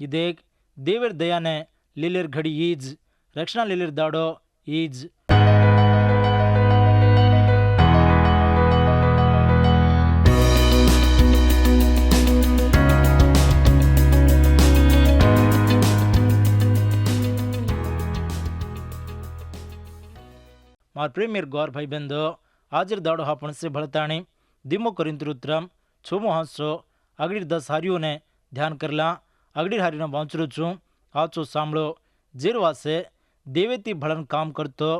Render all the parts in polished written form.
ये देख देवर दया ने लीलेर घड़ी ईज रक्षणा लीलेर दाड़ो ईज। मार प्रेमियर गौर भाई बंदो हाजिर दाड़ो हापण से भड़ताणी धीमो कोरिंथर उत्तरम 6 हांसो अगड़ी 10 हारियों ने ध्यान करला। अगड़ी हारी वांचरू छू आचो सांभळो जेर वासे देवेती भड़न काम करतो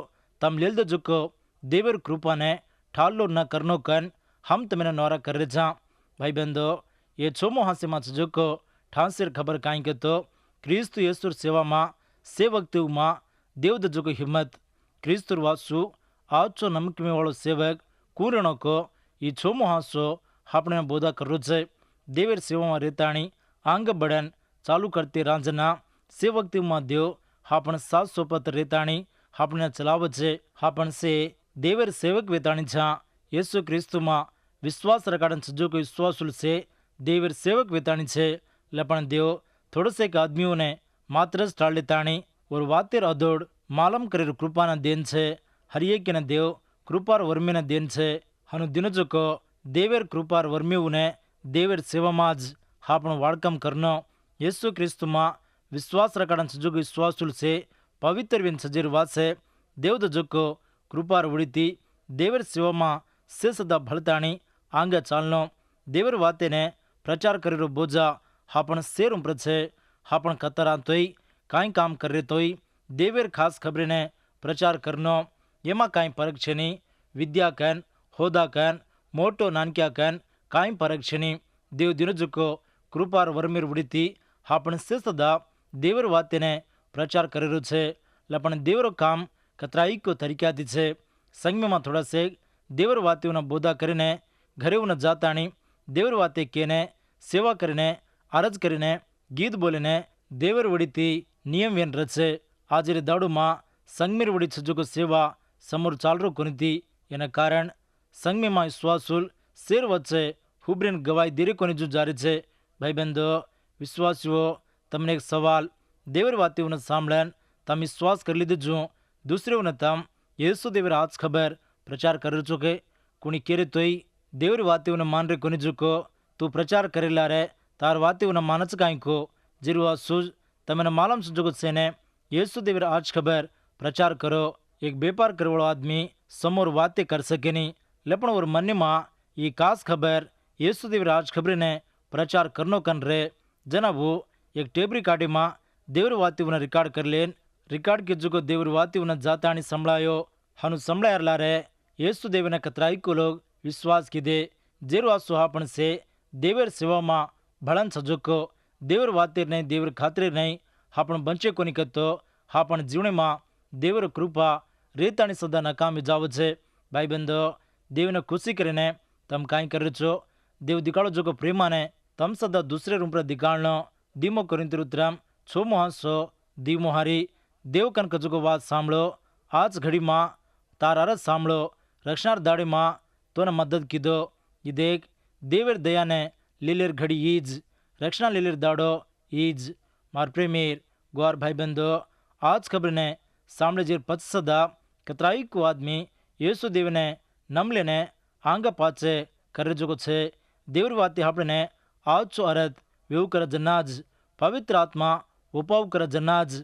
तम लेल्द जुको देवर कृपा ने ठालो न करनो कन हम तमेने नौरा कर रे जा। भाई बंदो ये 6 हांसे माच जुको ठांसेर खबर काई के तो क्रिस्तु येसुर सेवा मा सेवक मा देवद जुको हिम्मत क्रिस्तुर वासु आचो नमक में वालों सेवक कूरणों को ये 6 हांसो आपने बोधा कर छे। देवर सेवा में रेताणी आंग बड़न चालू करते रांजना सेवक मा देव आपन 700 रेताणी आपने चलाव छे। आपन से देवर सेवक वेताणी छा येसु क्रिस्तु मा विश्वास रखाड़न सजो को विश्वासुल से देवर सेवक वेताणी छे। लपन देव थोड़े से आदमियों ने मात्र टाल लेताणी और वातेर अदोड़ मालम करे कृपा देन छे। हर एक ने देव कृपार वर्मी ने देन छे। हनु दिनजो को देवर कृपार वर्मीव ने देवर सेवा माज आपन वाड़कम करनो येसु क्रिस्तु मा विश्वास रखाड़न सजोग विश्वासुल से पवित्र विन सजीर वासे देवद जोको कृपार उड़ीती देवर सेवा मा से सदा भलताणी आंगे चालनो देवर वाते ने प्रचार करेरो बोझा आपन सेर उम्र छे। आपन कतरा तोय काई काम कर रे तोय देवर खास खबरें ने प्रचार करनो एमा काई परख छे नी। विद्या कन होदा कन मोटो नानक्या कन काई परख छे नी। देव दिनजुको कृपार वर्मीर उड़ीती आपन से सदा देवर वाते ने प्रचार करेरो छे। लपन देवरो काम कतराई को तरीका दी छे। संग में थोड़ा से देवर वाते बोधा करीने घरे उन जाताणी देवर वाते केने सेवा करीने अरज करीने गीत बोलीने देवर उड़ीती नियम वेन रचे। आज दाड़ू मां संगमीर उड़ी छजुको सेवा समोर चालरो कोनीती एना कारण संगमे मां विश्वासुल शेर वच्चे हुब्रेन गवाही देरी कोनी जो जारी छे। भाई बंधो विश्वासियों तमने एक सवाल देवर वाती उन सांभळन तम विश्वास कर लीधो जो दूसरे उन तम येसु देवर आज खबर प्रचार कर चुके कुणी केरे तोय देवर वाती उन मान रे कोनी जुको तू प्रचार करेला रे तार वाती उन मानच काई को जिरवा सुज तमने मालम सुजो सेने येसु देवर आज खबर प्रचार करो। एक व्यापार करवाड़ो आदमी समोर वाते कर सके नहीं लपन और मन मां ये खास खबर येसु देवर आज खबर ने प्रचार करनो कन रे जना वो एक टेबरी काटी मां देवर वाती उन रिकॉर्ड कर लेन रिकॉर्ड के जुगो देवर वाती उन जाताणी संभळायो हनु संभळायरला रे येसु देवर ने कतराई को लोग विश्वास कीधे जेरो आसो आपन से देवर सेवा मां भड़न सजोको देवर वाते नहीं देवर खातरे नहीं आपन बंचे कोनी कतो आपन जीवने मां देवर कृपा रेताणी सदा नकामी जाव छे। भाई बंधो देवने खुशी करीने तम काई कर छो देव दिखाड़ो जो प्रेमा ने तम सदा दूसरे रूम पर दिखाड़नो धीमो कोरिंथर उत्तरम 6 हांसो धीमो हारी देव कनक जो बात सांभळो आज घड़ी मां तार अरज सांभळो रक्षणार दाड़े मां तो ने मदद कीधो। ये देख देवर दया ने लीलेर घड़ी ईज रक्षणा लीलेर दाड़ो ईज। मार प्रेमीर गौर भाई बंधो आज खबर ने सामने जीर पच सदा कतराई को आदमी येसु देव ने नमले ने आंगा पाचे कर जो छे। देवर वाते आपने आज चो अरत वेव कर जनाज पवित्र आत्मा उपाव कर जनाज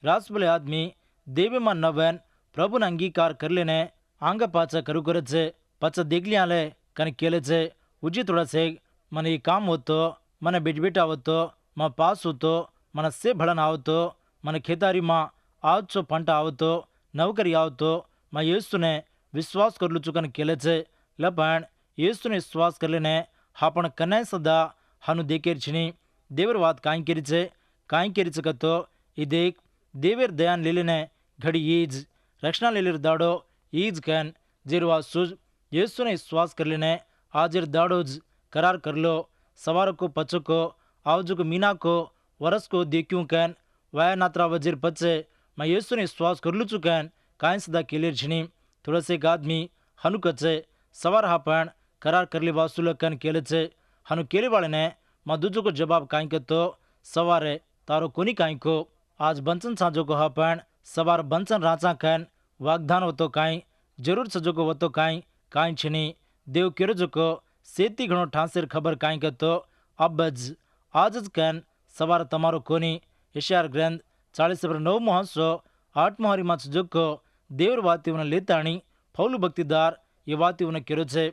रासबले आदमी देवे मा नवन प्रभु ने अंगीकार कर लेने आंगा पाचा करू कर छे पच देख लिया ले कन केले छे उजी थोड़ा से मन ये काम होतो मन बेट बेटा होतो मा पास होतो मन से भड़न आवतो मन खेतारी मां आज चो पंट आवतो नौकरी आवतो मैं येसु ने विश्वास कर लुचुकन केले छे। लपन येसु ने विश्वास कर लेने आपन कने सदा हनु देखेर छिनी देवर वात काई केरी छे काई केरी छे कतो ई देख देवर दयान ले लेने घड़ी ईज रक्षणा लेलेर दाड़ो ईज कन जेरवा सुज येसु ने विश्वास कर लेने आजर दाड़ोज करार कर लो सवार को पचो को आवजो को मीना को वरस को देखूं कन वाया नात्रा वजीर पचे मैं येसु ने विश्वास कर लू चुकन काई सदा केलेर छिनी थोड़ा से एक आदमी हनु कचे सवार हापन करार कर ले वासुल कन केले छे हनु केले वाले ने मां दूजो को जवाब काई के तो सवारे तारो कोनी काई को आज बंचन साजो को पण सवार बंचन राचा कन वाग्दान होतो काई जरूर सजो को वतो काई छिनी देव केरो जो को सेती घणो ठांसेर खबर काई कतो अबज आजज कन सवार तमारो कोनी यशायाह ग्रंथ 40:9 मुहांसो 8 हरी माच जो को देवर वातीवन लेताणी पौलु भक्तिदार ये वातीवन केरो छे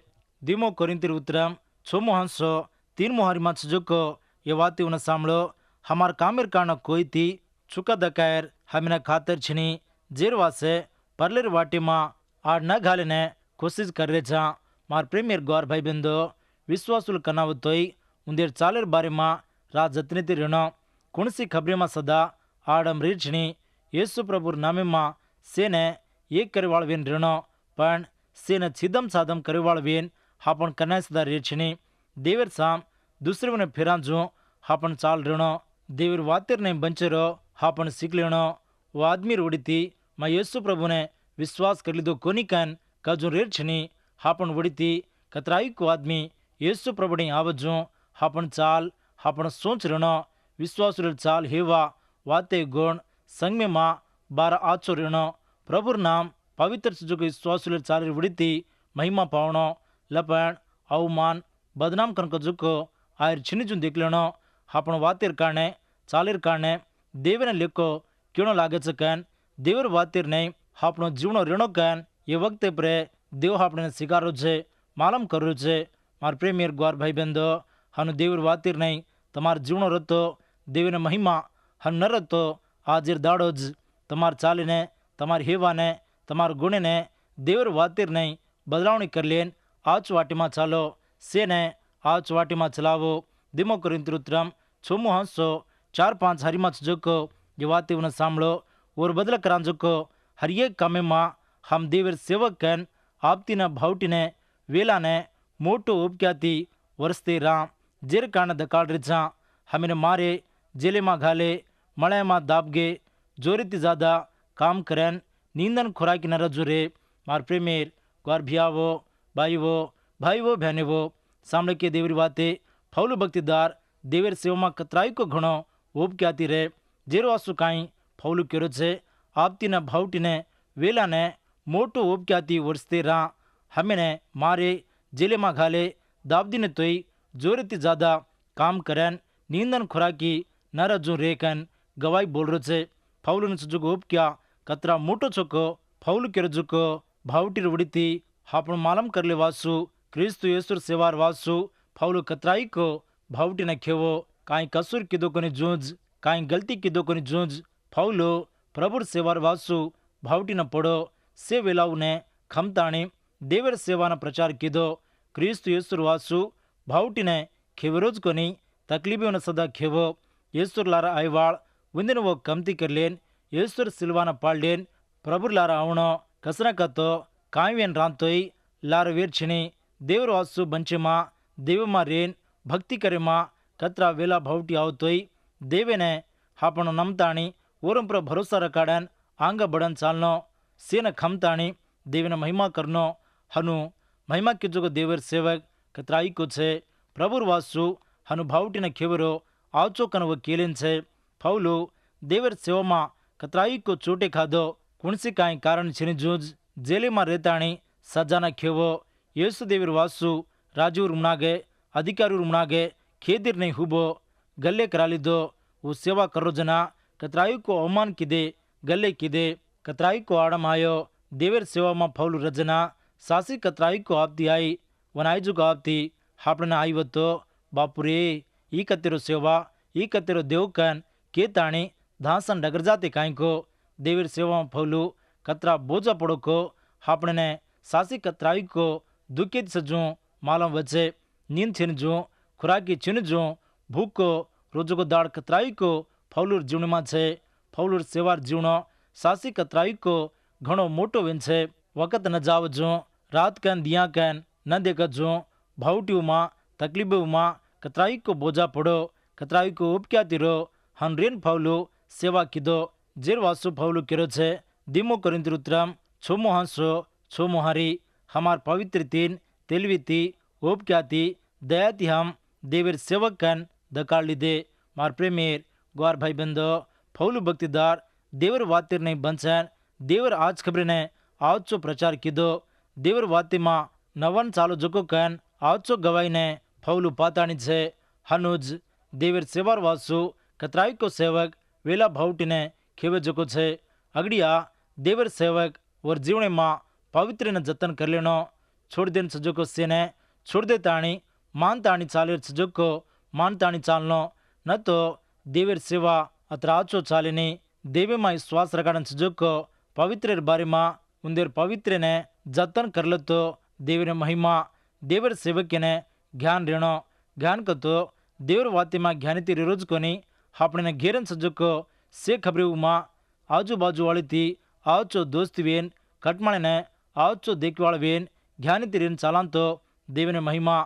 धीमो कोरिंतिर उतरम 6 मुहांसो 3 हरी माच जो को ये वातीवन सांभळो हमार कामेर काना कोई थी चुका दकायर हमिना खातर छिनी जेरवासे परलेर वाटी मा आड़ न घालेने कोशिश कर रहे छा मार प्रेमियर गौर भाई बंदो विश्वासुल कनावतोई उंदेर चालेर बारे मा रात जतने ती ऋणो कुणसी खबरे मा सदा आड़म रीछनी येसु प्रभुर नामे मा सेने एक करेवाळवेन ऋणो पण सेने छिदम सादम करेवाळवेन हापण कन्या सदा रीछनी देवर साम दुसरेवने फिरांजू हापण चाल ऋणो देवर वातेर ने बंचेरो हापण सिकलेणो वो आदमी रोडीती मा येसु प्रभुने विश्वास कर लीधो कोनी कन कजू रेछनी हापण वडीती कतराई को आदमी येसु प्रभुने आवजू हापण चाल हापण सोच ऋणो विश्वास चाल हेवा वाते गुण संग में माँ 12 आचो ऋणो प्रभुर नाम पवित्र जो विश्वास चाल वडीती महिमा पावणो लपण अवमान बदनाम कनक जुको आयर छिनिजू दिखलेणो हापण वातेर काने चालेर काने देवने लेको क्यों लागे कन देवर वातेर नहीं हापणो जीवनो ऋणो कन ये वक्त पर देव हापणे स्वीकारो छे मालूम करो छे मार प्रेमियर ग्वार भाई बंदो हनु देवर वातेर नहीं तमार जीवनो रतो देवने महिमा हनु न रतो आजिर दाड़ो ज तमार चालीने तमार हेवाने तमार गुणे ने देवर वातेर नहीं बदलावणी कर लेन आज वाटी में चालो से ने आज वाटी में चलावो दिमो कोरिंथीरुत्रम 6 मुहांसो 4-5 हरी माच जोको ये वाते उन्हें सांभळो और बदला करां जोको हर एक कामे मां हम देवर सेवक कन आपती न भावटी ने वेला ने मोटो उपक्याती वर्षते राम जेर कान दकाळ रिचा हमें मारे जेले मां घाले मळे मां दाबगे जोरीती ज्यादा काम करन नींदन खुराकी न रजूरे मार प्रेमेर ग्वार भियावो भाईवो बहनेवो सांभळे के देवरी वाते फौलू भक्तिदार देवर सेवा कतराई को घणो उपक्याती रे जेरो आसु काई फौलू केरो छे आपती न भावटी ने वेला ने मोटो उपक्याती वर्षते रा हमें मारे जेले मां घाले दाबदी ने तोई जोरेती ज्यादा काम करन नींदन खुराकी न रजू रेकन गवाई बोल रो छे फौलू ने सुजुगो उपक्या कतरा मोटो चोको फौलू केरो जुको भावटी रुड़ीती हापण मालम करले वासु क्रिस्तु येसुर सेवार वासु फौलू कतराई को भावटी न खेवो काई कसूर किदो कोनी जूझ काई गलती किदो कोनी जूझ फौलू प्रभुर सेवार वासु भावटी न पड़ो से वेलाऊ ने खमताणी देवर सेवा न प्रचार किदो क्रिस्तु येसुर वासु भावटी ने खेवरोज कोनी तकलीफों न सदा खेवो येसुर लारा आयवाळ उंदिन वो कमती कर लेन येसुर सिल्वाना पाल लेन प्रभुर लारा आवणो कसना कतो कायवेन रांतोई लार वेर्छिनी देवर वासु बंचे मां देव मां रेन भक्ति करे मां कतरा वेला भावटी आवतोई देवे ने हापणो नमताणी ओरम पर भरोसा रकाडन आंग बड़न चालनो सेन खमताणी देवे ने महिमा करनो हनु महिमा के जो देवर सेवक कतराई को छे प्रभुर वासु हनु भावटी ने खेवरो आवचो कन वो केलेन छे फौलू देवर सेवा मां कतराई को चोटे खाधो कुणसी काई कारण छिनी जूझ जेले मां रेताणी सजा न खेवो येसु देवर वासु राजू रुमनागे अधिकारी रुमनागे खेदिर नहीं हुबो गले करा लीधो वो सेवा करो जना कतराई को अवमान किदे गले किदे कतराई को आड़म आयो देवर सेवा मां फौलू रजना सासी कतराई को आपती आई वनाईजु को आपती हापड़ने आई वतो बापुरे ई कतेरो सेवा ई कतेरो देवकन के ताणी धासन डगर जाते काई को देवर सेवा मां फौलू कतरा बोझा पड़ो को हापड़ने सासी कतराई को दुखे सजू मालम वचे नींद छिनजू खुराकी छिनजू भूख को रोजो को दाड़ कतराई को फौलूर जीवण में छे फौलूर सेवार जीवणो सासी कतराई को घणो मोटो वेन छे वक़्त न जावजू रात कन दिया कन न देखजू भावटियों मां तकलीफों मां कतराई को बोझा पड़ो कतराई को उपक्याती रो हनरेन फौलू सेवा किदो जेर वासु फौलू केरो छे दिमो कोरिंथीरुत्रम 6 मुहांसो 6 मुहारी हमार पवित्र तीन तेलवीती उपक्याती दयाती हम देवर सेवक कन दकाळ लीधे मार प्रेमेर ग्वार भाई बंदो पौलू भक्तिदार देवर वातिर नहीं बंचन देवर आज खबरे ने आज चो प्रचार कीधो देवर वाती मां नवन चालो जको कन आज चो गवाई ने पौलू पाताणी छे हनुज देवर सेवार वासु कतराई को सेवक वेला भावटी ने खेवे जको छे अगड़िया देवर सेवक और जीवने मां पवित्र ने जतन कर लेनो छोड़ देन सजो को सेने छोड़ दे ताणी मान ताणी चाले सजो को मान ताणी चालनो न तो देवर सेवा अतराचो चालेनी देवे मां विश्वास रखण सजो को पवित्र बारे मां उंदेर पवित्र ने जतन कर लो तो देवर महिमा देवर सेवक ने ज्ञान रेणो ज्ञान को तो देवर वाती मां ज्ञानी रोज कोनी आपने घेरन सजो को से खबरे मां आजू बाजू वाली थी आवचो दोस्ती वेन कटमाणे ने आवचो देखवाड़ वेन ज्ञानी रेन चालान तो देवने महिमा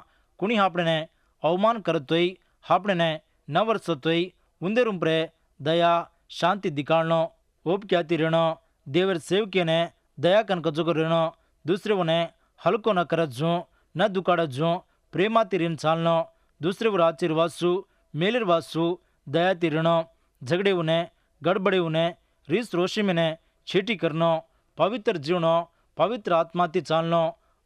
कुणी आपने अवमान करतोय आपने न वर्षतोय उंदे रूपरे दया शांति दिखाणो ओपक्याती रेणो देवर सेवके ने दया कन कजो रेणो दूसरे ने हल्को न करजो न दुकाड़जो प्रेमाती रेन चालनो दूसरे वो आशीर्वासु मेलिरवासु दयाती रेणो झगड़े उन्हें गड़बड़े उन्हें रीस रोशी में ने छीटी करनो पवित्र जीवनो पवित्र आत्माती चालनो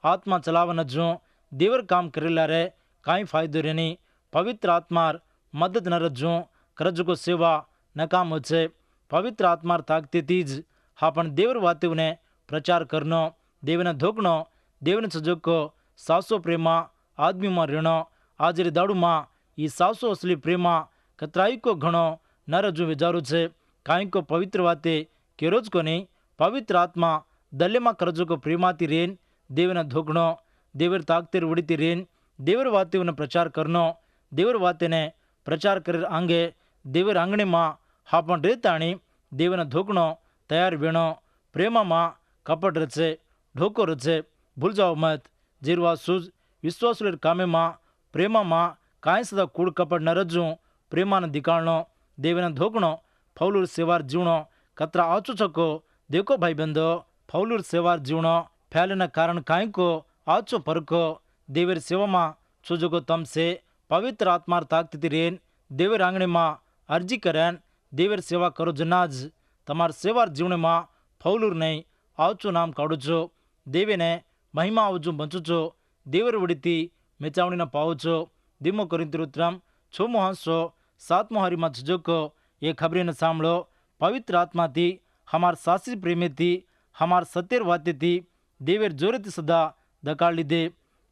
आत्मा चलावन जो देवर काम करेला रे काई फायदो रेनी पवित्र आत्मार मदद न रजो करज को सेवा न काम होचे पवित्र आत्मार ताकती तीज हापन देवर वाते उन्हें प्रचार करनो देवने धोकनो देवने सजो को सासो प्रेमा आदमी में रेणो आजरी दाड़ू मां ई सासो असली प्रेमा कतराई को घणो न रजू विचारू छे काई को पवित्र वाते केरोज को नहीं पवित्र आत्मा दल्ले मां करजो को प्रेमाती रेन देवने धोकनो देवर ताकतेर उड़ीती रेन देवर वाते उन्हें प्रचार करनो देवर वाते ने प्रचार कर आंगे देवर आंगणे मां हापन रेताणी देवने धोकनो तैयार वेणो प्रेमा मां कपट रचे ढोको रचे भूल जाओ मत जीरवा सूज विश्वास कामे मां प्रेमा मां काई सदा कूड़ कपट न रजू प्रेमा ने दिखाणो देवने धोकणो फौलूर सेवार जीवणो कतरा आचो छको देखो भाई बंदो फौलूर सेवार जीवणो फैलने कारण काई को आचो परको देवर सेवा मां छुजो को तम से पवित्र आत्मार ताकती रेन देवर आंगणे मां अर्जी करन देवर सेवा करो जनाज तमार सेवार जीवने मां फौलूर नहीं आवचो नाम काढ़ो छो देवे ने महिमा आवजो बंचो छो देवर उड़ीती मेचावणी न पाओ छो धीमो कोरिंथीरुत्रम 6मो हांसो 7मो हरी में छजो को ये खबरें न सांभळो पवित्र आत्मा थी हमार सासी प्रेमी थी हमार सत्यर वाते थी देवर जोरे थी सदा धकाड़ लीधे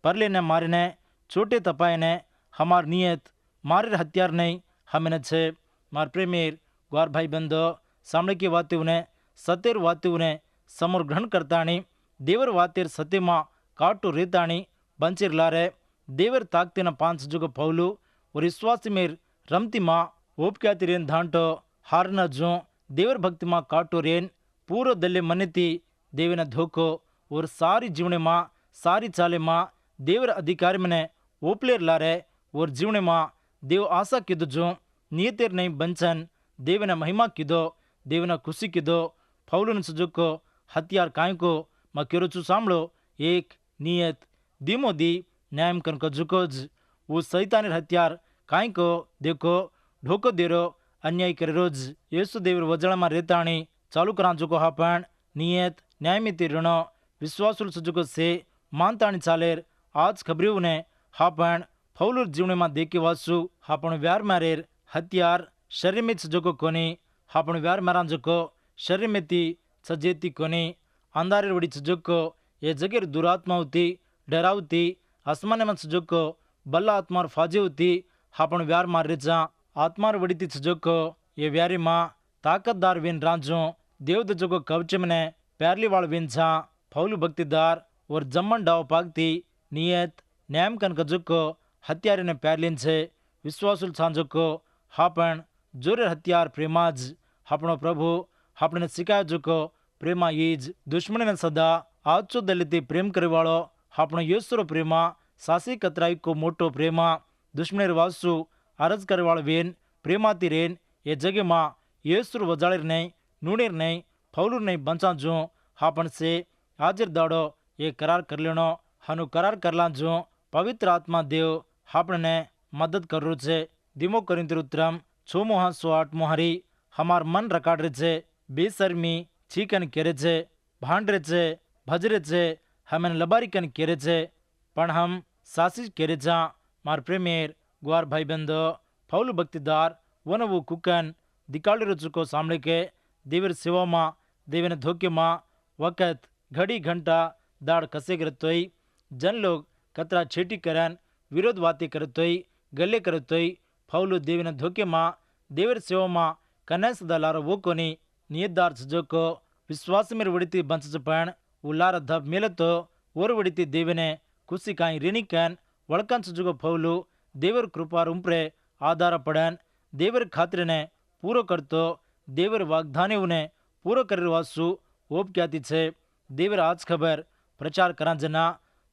परले ने मारे ने छोटे तपाए ने हमार नियत मारे हथियार नहीं हमें न छे मार प्रेमीर ग्वार भाई बंदो सामने की वाते उन्हें सत्यर वाते उन्हें समोर ग्रहण करताणी देवर वातेर सत्यमा काटो रेताणी बंचेर लारे देवर ताकतेन 5 जुग पौलू और विश्वासी मेर रमती मां ओपक्याती रेन धांटो हारना जो देवर भक्ति मां काटो रेन पूरो दल्ले मनेती देवेन धोको और सारी जीवने मां सारी चाले मां देवर अधिकारी मने ओपलेर लारे और जीवने मां देव आशा कीधो जो नियतेर नहीं बंचन देवेन महिमा कीधो देवेन खुशी कीधो फौलून सुजुको हथियार काई को मां केरो छु सांभळो एक नियत धीमो दी न्यायम कन कजुकोज वो सैतानेर हथियार काई को देखो ढोको देरो अन्याय करे रोज येसु देवर वजळा में रेताणी चालू करा जुको हापण नियत न्यायमिति ऋणो विश्वासुल सुजुको से मानताणी चालेर आज खबरियों ने हापण फौलूर जीवने में देखे वासु हापण व्यार मारेर हथियार शरीर में सुजुको कोनी हापण व्यार मारा जुको शरीर में ती सजेती कोनी अंधारे वड़ी सुजुको ये जगह दुरात्मा होती डरावती आसमान में सुजुको बल्ला आत्मार फाजे होती हापण व्यार मार रेचा आत्मार वड़ी सुजुको ये व्यारी मां ताकतदार वेन राजो देवद जोको कवच में प्यारली वाल वेन छा फौलू भक्तिदार और जम्मन डाव पागती नियत न्यायम कन कजुको हत्यारे ने प्यारलीन छे विश्वासुल सांजोको हापण जोरे हथियार प्रेमाज हापणो प्रभु हापणे सिखायो जोको प्रेमा ईज दुश्मन ने सदा आचो दलिती प्रेम करेवाळो हापणो येसुरो प्रेमा सासी कतराई को मोटो प्रेमा दुश्मनेर वासु अरज करेवाळो वेन प्रेमाती रेन ये जगे मां येसुर वजाळेर नहीं नूनेर नहीं फौलूर नहीं बंचा जो हापण से हाजिर दाड़ो ये करार कर लेनो हनु करार करला जो पवित्र आत्मा देव हापण ने मदद करू छे धीमो कोरिंथीरुत्रम છોમો હાંસો આઠમો હારી હમાર મન રકાડરે છે બેશરમી ચીકન કેરે છે ભાંડરે છે ભજરે છે હમેન લબારીકન કેરે છે પણ હમ સાસી કેરે જા માર પ્રેમેર ગ્વાર ભાઈ બંધો ફೌಲು ಭಕ್ತಿದಾರ್ ವನವು ಕುಕ್ಕನ್ ದಿಕಾಳಿರೋ ಚುಕೋ ಸಾಂಬಳೆ के देवर सेवा माँ देवन धोखे माँ वक़्त घड़ी घंटा दाड़ कसे करतोई जन लोग कतरा छेटी करन विरोध बातें करतोई गले करतोई फौलू देवन धोखे माँ देवर सेवा माँ कन्या सदा लारो वो कोनी नियतदार सजोको विश्वास में वड़ती बंच पण उलार धब मेले तो ओर वड़ती देवने कुसी काई रेनी कैन वड़कन सजोको फौलू देवर कृपा रूपरे आधार पड़न देवर खातरने पूरो करतो देवर वाग्दानेवने पूरो करवासु ओप क्याती छे देवर आज खबर प्रचार करा जना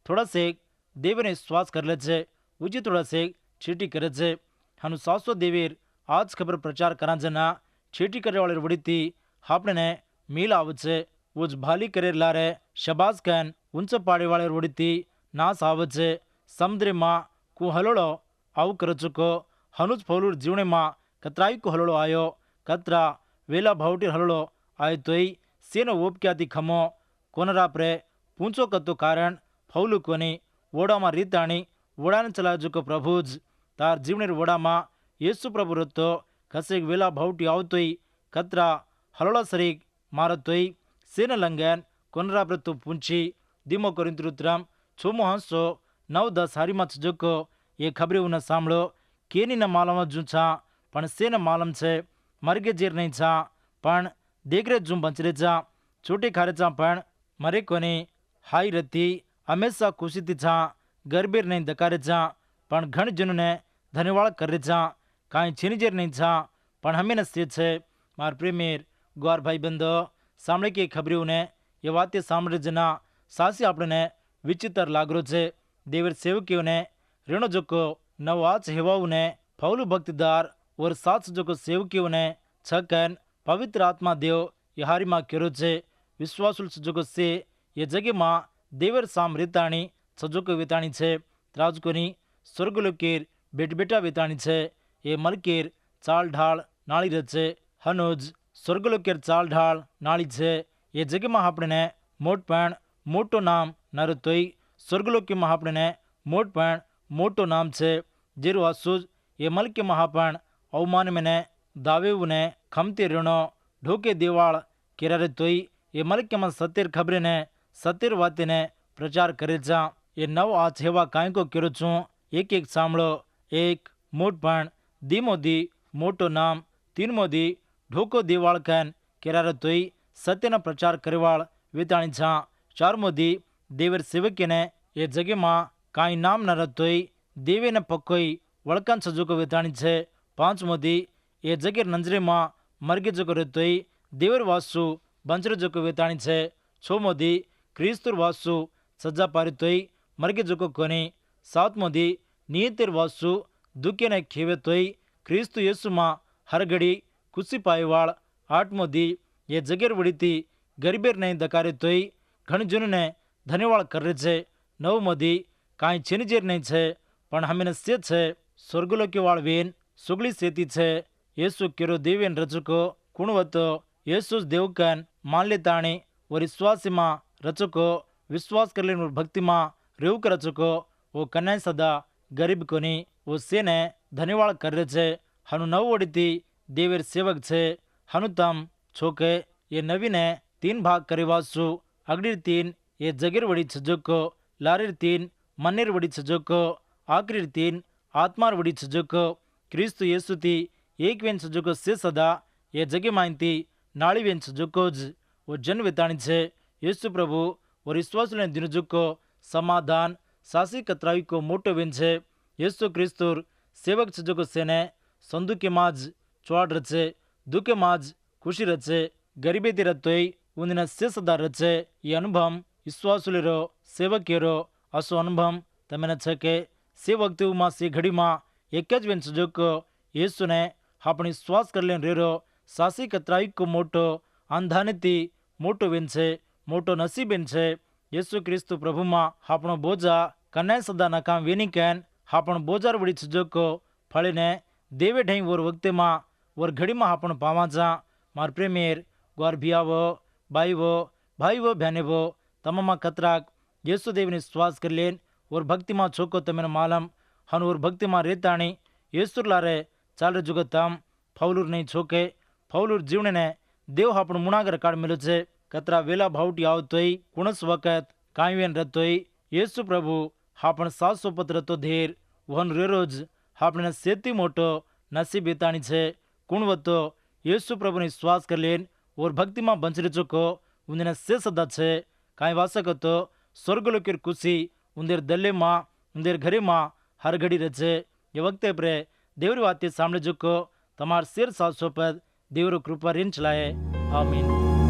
थोड़ा से देवर ने श्वास कर ले छे उजी थोड़ा से छीटी करे छे हनु सासो देवर आज खबर प्रचार करा जना छीटी करे वाले वड़ीती आपने मील आवचे उज भाली करे लारे शबाज कैन उंच पाड़े वाले वड़ीती नास आवचे समुद्र माँ कु हलोड़ो आव कर चुको हनुज फौलूर जीवने माँ कतराई को हलोड़ो आयो कतरा वेला भावटी हलोड़ो आयो तोई सेनो ओप क्याती खमो कोनरा प्रे पूंचो कतो कारण फौलू कोनी वोड़ा माँ रीताणी वोड़ा ने चला जुको प्रभुज तार जीवने वोड़ा माँ येसु प्रभु रतो कसेक वेला भावटी आवतोई कतरा हलोड़ा सरीक मारतोई सेन लंगन कोनरा प्रे तो पूंची दिमो कोरिंतरुत्रम छोमो हंसो 9-10 हारी मच जोको ये खबरें उन्हें सांभळो केनी न मालम जूछा पण सेन मालम छे मरगे जेर नहीं छा पण देगरे जूम बंचरे छा छोटे खारे छा पण मरे कोनी हाई रती हमेशा खुशी थी छा गरबेर नहीं दकारे छा पण घण जन ने धन्यवाद करे छा काई छीनी जेर नहीं छा पण हमें न से छे मार प्रेमेर ग्वार भाई बंधो सांभळे के खबरें ने ये वाते सांभळे जना सासी आपने विचित्र लागरो छे देवर सेवकियों ने ऋण जोको नवाच हेवाऊ ने फौलू भक्तिदार और सात जोको सेवकियों ने छकन पवित्र आत्मा देव यहारी माँ केरो छे विश्वासुल जोको से ये जगह माँ देवर साम रेताणी सजोको वेताणी छे त्राजकोनी स्वर्गलोकेर बेट बेटा वेताणी छे ये मलकेर चाल ढाल नाली रचे हनुज स्वर्गलोकेर चाल ढाल नाली छे ये जगह माँ आपने मोटपण मोटो नाम नरतोई स्वर्गलोकी में आपने मोटपण मोटो नाम छे जेरू आसूज ये मलके महापण अवमान में ने दावे ने खमते ऋणो ढोके देवाल केरारे तोई ये मलके में सत्यर खबरे ने सत्यर वाते ने प्रचार करे जा ये नव आज हेवा काई को केरो छू एक एक सांभळो एक मोटपण दीमोदी मोटो नाम तीन मोदी ढोको देवाल कैन केरारे तोई सत्य न प्रचार करेवाल वेताणी छा चार मोदी देवर सेवक ने ये जगह माँ काई नाम न रतोई देवे न पक्कोई वड़कन सजोको वेताणी छे पांच मोदी ये जगह नंजरे माँ मरगे जोको रतोई देवर वासु बंजर जोको वेताणी छे छो मोदी क्रिस्तुर वासु सजा पारितोई मरगे जोको कोनी सात मोदी नियतिर वासु दुखे ने खेवे तोई क्रिस्तु येसु माँ हर घड़ी खुशी पाएवाड़ आठ मोदी ये जगह वड़ीती गरीबेर नहीं दकारे तोई घण जन ने धन्यवाद करे छे नव मोदी काई छेनीजेर नहीं छे पण हमें से छे स्वर्गलोकी वाळ वेन सुगली सेती छे येसु केरो देवेन रचको कुणवतो येसुस देवकन मान ले ताणी और विश्वासी मां रचको विश्वास कर लेन भक्ति मां रेव कर रचको वो कन्या सदा गरीब कोनी वो सेने धन्यवाद करे छे हनु नव वड़ीती देवेर सेवक छे हनु तम छोके ये नवी ने 3 भाग करेवासु अगड़ी 3 ये जगीर वड़ी छजोको लारीर 3 मन्नेर वड़ी छजोको आखिरी 3 आत्मार वड़ी छजोको क्रिस्तु येसुती एक वेन छजोको से सदा ये जगे माइंती नाड़ी वेन छजोकोज वो जन वेताणी छे येसु प्रभु और विश्वास ने दिनजुको समाधान सासी कतराई को मोटो वेन छे येसु क्रिस्तुर सेवक छजोको सेने संदुके माज चौड़ रचे दुखे माज खुशी रचे गरीबे ती रतोई उन्दिन से सदा रचे ये अनुभव विश्वासुलेरो सेवकेरो असो अनुभव तमेने छके से वक्त मां से घड़ी मां एक ज वेन सजोको येसु ने अपनी श्वास कर लेन रेरो सासी कतराई को मोटो अंधानेती मोटो वेन छे मोटो नसीब वेन छे येसु क्रिस्तु प्रभु मां આપણો બોજા કને સદા નકામ વેની કેન આપણો બોજાર વડી છજોકો ફળીને देवे ढई और वक्ते माँ और घड़ी माँ आपण पावा जा मार प्रेमेर ग्वार भियावो बाईवो भाईवो बहनेवो तमामा कतराक येसु देवनी श्वास कर लेन और भक्ति माँ छोको तमेन मालम हन और भक्ति माँ रेताणी येसुर लारे चाल रे जुगतम फौलूर नहीं छोके फौलूर जीवने ने देव आपण मुणागर काळ मिलो छे कतरा वेला भावटी आवतोय कुणस वखत कायवेन रतोय येसु प्रभु आपण 700 रतो धेर वहन रोज आपणे सेती मोटो नसीब बेताणी छे कुणवतो येसु प्रभुने श्वास कर लेन और भक्ति माँ बंचरे चुको उन्हें से सदा छे काई वासकतो स्वर्गलोकेर खुशी उंदेर दल्ले माँ उंदेर घरे माँ हर घड़ी रचे ये वक्ते प्रे देवरी वाते सामने जुको तमार सिर 700 पद देवर कृपा रेन चलाए आमीन।